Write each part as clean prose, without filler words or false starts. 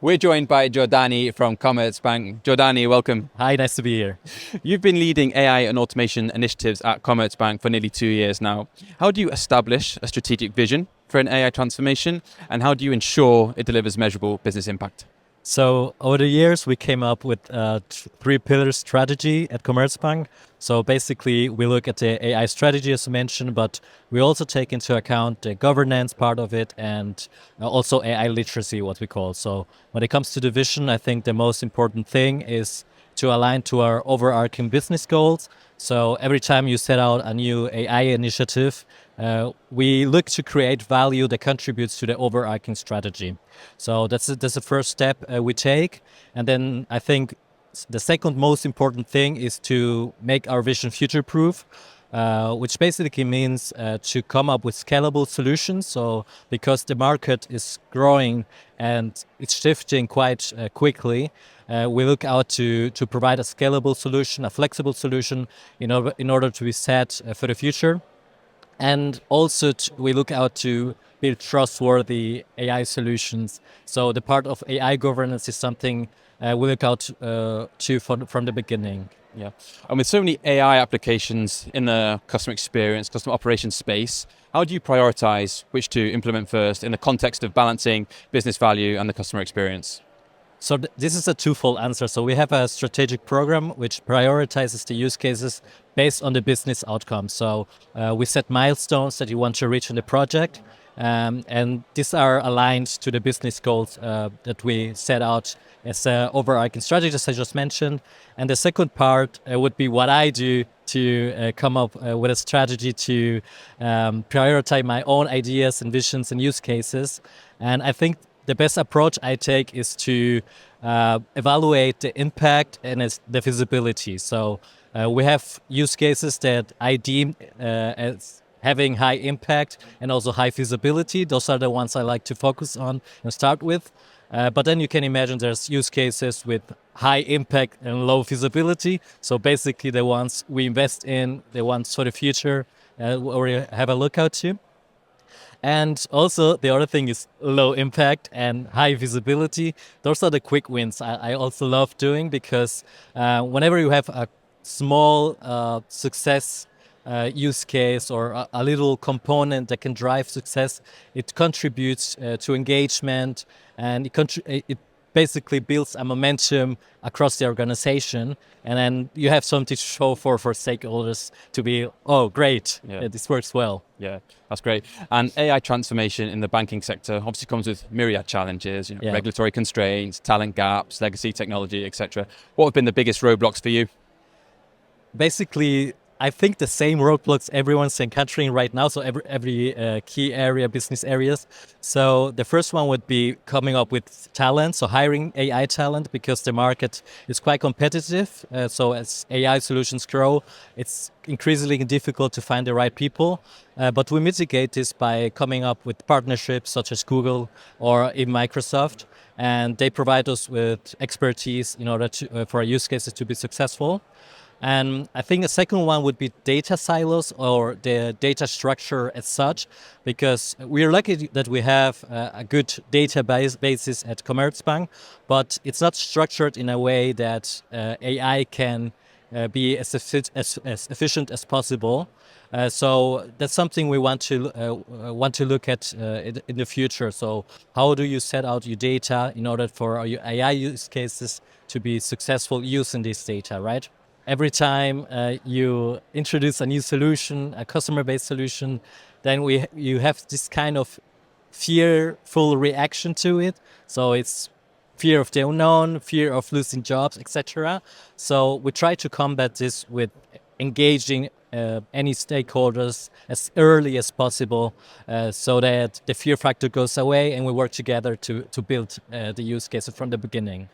We're joined by Jordany from Commerzbank. Jordany, welcome. Hi, nice to be here. You've been leading AI and automation initiatives at Commerzbank for nearly 2 years now. How do you establish a strategic vision for an AI transformation, and how do you ensure it delivers measurable business impact? So over the years, we came up with a three-pillar strategy at Commerzbank. So basically, we look at the AI strategy, as I mentioned, but we also take into account the governance part of it and also AI literacy, what we call. So when it comes to the vision, I think the most important thing is to align to our overarching business goals. So every time you set out a new AI initiative, we look to create value that contributes to the overarching strategy. So that's the first step we take. And then I think the second most important thing is to make our vision future-proof, which basically means to come up with scalable solutions. So because the market is growing and it's shifting quite quickly, we look out to provide a scalable solution, a flexible solution in order to be set for the future. And also we look out to build trustworthy AI solutions. So the part of AI governance is something we look out to from the beginning. Yeah, and with so many AI applications in the customer experience, customer operations space, how do you prioritize which to implement first in the context of balancing business value and the customer experience? So this is a twofold answer. So we have a strategic program which prioritizes the use cases based on the business outcome. So we set milestones that you want to reach in the project, and these are aligned to the business goals that we set out as an overarching strategy, as I just mentioned. And the second part would be what I do to come up with a strategy to prioritize my own ideas and visions and use cases. And I think the best approach I take is to evaluate the impact and the feasibility. So we have use cases that I deem as having high impact and also high feasibility. Those are the ones I like to focus on and start with. But then you can imagine there's use cases with high impact and low feasibility. So basically the ones we invest in, the ones for the future, or we have a lookout to. And also the other thing is low impact and high visibility. Those are the quick wins I also love doing, because whenever you have a small success use case or a little component that can drive success, it contributes to engagement, and it basically builds a momentum across the organization, and then you have something to show for stakeholders to be, oh, great, this works well. Yeah, that's great. And AI transformation in the banking sector obviously comes with myriad challenges, regulatory constraints, talent gaps, legacy technology, etc. What have been the biggest roadblocks for you? Basically, I think the same roadblocks everyone's encountering right now. So every key area, business areas. So the first one would be coming up with talent. So hiring AI talent, because the market is quite competitive. So as AI solutions grow, it's increasingly difficult to find the right people. But we mitigate this by coming up with partnerships such as Google or even Microsoft. And they provide us with expertise in order for our use cases to be successful. And I think a second one would be data silos, or the data structure as such, because we're lucky that we have a good basis at Commerzbank, but it's not structured in a way that AI can be as efficient as possible. So that's something we want to look at in the future. So how do you set out your data in order for your AI use cases to be successful using this data, right? Every time you introduce a new solution, a customer-based solution, then you have this kind of fearful reaction to it. So it's fear of the unknown, fear of losing jobs, etc. So we try to combat this with engaging any stakeholders as early as possible, so that the fear factor goes away and we work together to build the use cases from the beginning.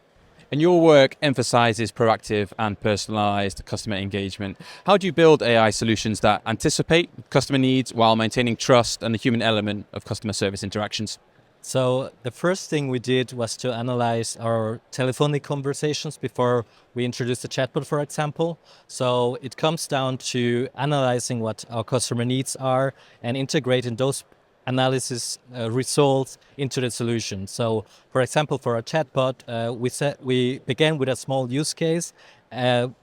And your work emphasizes proactive and personalized customer engagement. How do you build AI solutions that anticipate customer needs while maintaining trust and the human element of customer service interactions? So the first thing we did was to analyze our telephonic conversations before we introduced the chatbot, for example. So it comes down to analyzing what our customer needs are and integrating those analysis results into the solution. So, for example, for a chatbot, we began with a small use case,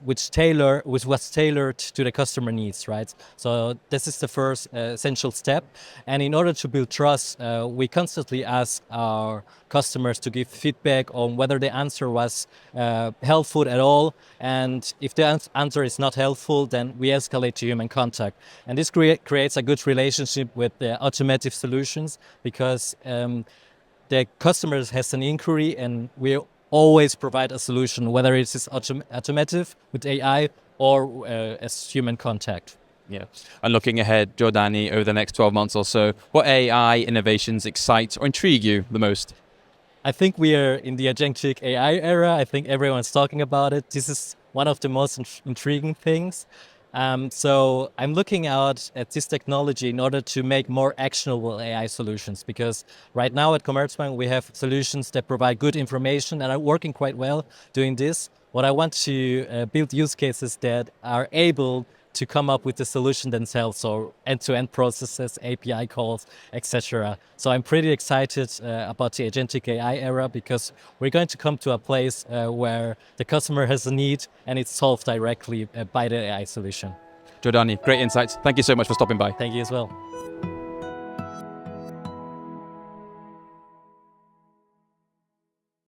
which was tailored to the customer needs, right? So this is the first essential step. And in order to build trust, we constantly ask our customers to give feedback on whether the answer was helpful at all. And if the answer is not helpful, then we escalate to human contact. And this creates a good relationship with the automotive solutions, because the customer has an inquiry and we always provide a solution, whether it is automotive with AI or as human contact. Yeah. And looking ahead, Jordany, over the next 12 months or so, what AI innovations excite or intrigue you the most? I think we are in the agentic AI era. I think everyone's talking about it. This is one of the most intriguing things. So I'm looking out at this technology in order to make more actionable AI solutions, because right now at Commerzbank we have solutions that provide good information and are working quite well doing this. What I want to build use cases that are able to come up with the solution themselves, so end-to-end processes, API calls, etc. So I'm pretty excited about the agentic AI era, because we're going to come to a place where the customer has a need and it's solved directly by the AI solution. Jordany, great insights. Thank you so much for stopping by. Thank you as well.